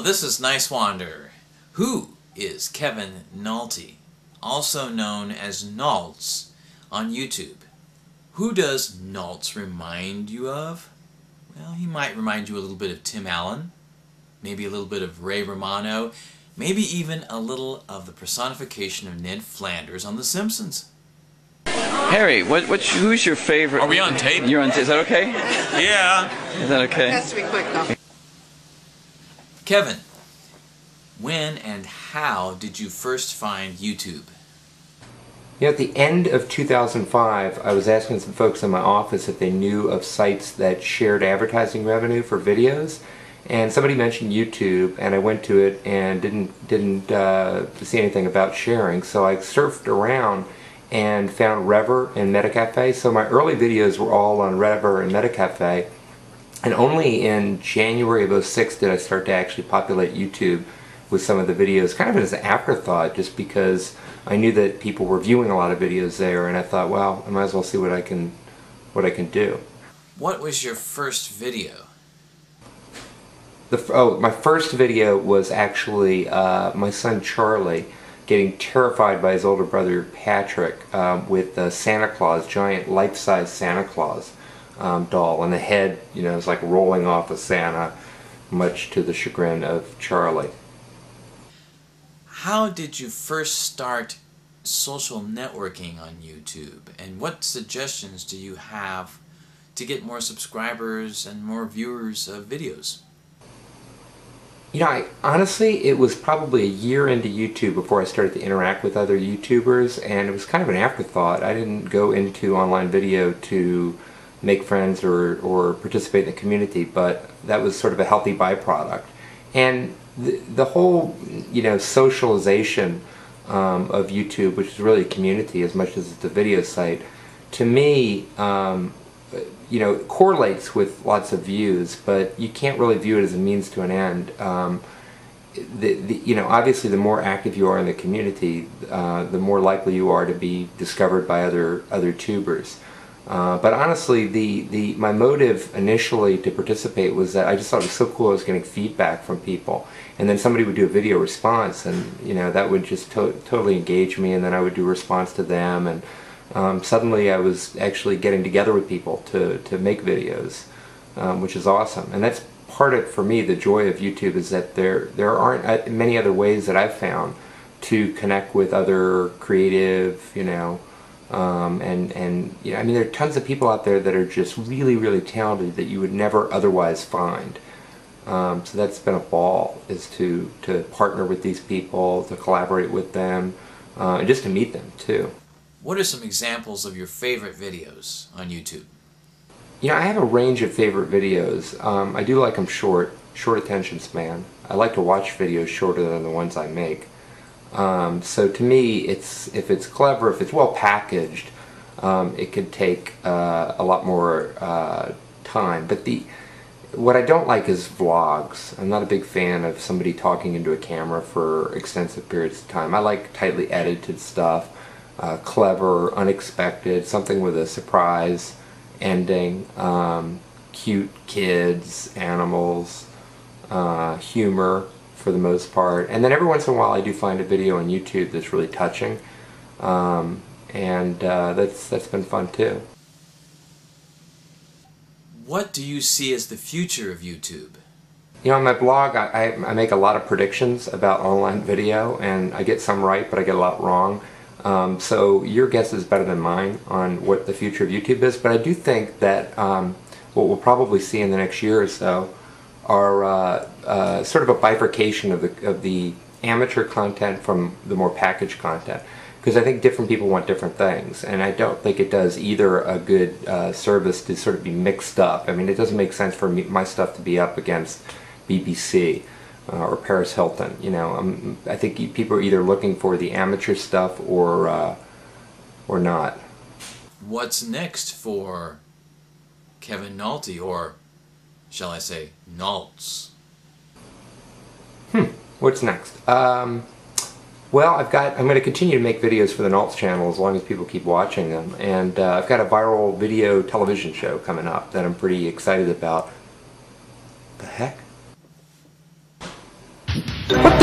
this is Niswander. Who is Kevin Nalty, also known as Nalts on YouTube? Who does Nalts remind you of? Well, he might remind you a little bit of Tim Allen, maybe a little bit of Ray Romano, maybe even a little of the personification of Ned Flanders on The Simpsons. Harry, who's your favorite? Are we on tape? You're on tape. Is that okay? Yeah. Is that okay? It has to be quick, though. Kevin, when and how did you first find YouTube? You know, at the end of 2005, I was asking some folks in my office if they knew of sites that shared advertising revenue for videos, and somebody mentioned YouTube, and I went to it and didn't see anything about sharing, so I surfed around and found Rever and Metacafe. So my early videos were all on Rever and Metacafe, and only in January of '06 did I start to actually populate YouTube with some of the videos, kind of as an afterthought, just because I knew that people were viewing a lot of videos there, and I thought, well, I might as well see what I can do. What was your first video? My first video was actually my son Charlie getting terrified by his older brother Patrick with the Santa Claus, giant life-size Santa Claus doll, and the head, you know, is like rolling off of Santa, much to the chagrin of Charlie. How did you first start social networking on YouTube, and what suggestions do you have to get more subscribers and more viewers of videos? You know, honestly, it was probably a year into YouTube before I started to interact with other YouTubers, and it was kind of an afterthought. I didn't go into online video to make friends or participate in the community, but that was sort of a healthy byproduct. And the whole, you know, socialization of YouTube, which is really a community as much as it's a video site, to me, you know, correlates with lots of views, but you can't really view it as a means to an end. You know, obviously, the more active you are in the community, the more likely you are to be discovered by other tubers. But honestly, my motive initially to participate was that I just thought it was so cool I was getting feedback from people, and then somebody would do a video response, and you know, that would just totally engage me, and then I would do a response to them, and suddenly I was actually getting together with people to make videos, which is awesome. And that's part of, for me, the joy of YouTube, is that there aren't many other ways that I've found to connect with other creative, you know, and you know, I mean, there are tons of people out there that are just really, really talented that you would never otherwise find. So that's been a ball, is to partner with these people, to collaborate with them, and just to meet them too. What are some examples of your favorite videos on YouTube? You know, I have a range of favorite videos. I do like them short attention span. I like to watch videos shorter than the ones I make. So to me, if it's clever, if it's well packaged, it could take a lot more time. But what I don't like is vlogs. I'm not a big fan of somebody talking into a camera for extensive periods of time. I like tightly edited stuff, clever, unexpected, something with a surprise ending, cute kids, animals, humor, for the most part. And then every once in a while I do find a video on YouTube that's really touching, and that's been fun too. What do you see as the future of YouTube? You know, on my blog I make a lot of predictions about online video, and I get some right, but I get a lot wrong. So your guess is better than mine on what the future of YouTube is, but I do think that what we'll probably see in the next year or so are sort of a bifurcation of the amateur content from the more packaged content, because I think different people want different things, and I don't think it does either a good service to sort of be mixed up. I mean, it doesn't make sense for my stuff to be up against BBC or Paris Hilton. You know, I think people are either looking for the amateur stuff or not. What's next for Kevin Nalty, or shall I say, Nalts? What's next? Well, I'm going to continue to make videos for the Nalts channel as long as people keep watching them, and I've got a viral video television show coming up that I'm pretty excited about. The heck? What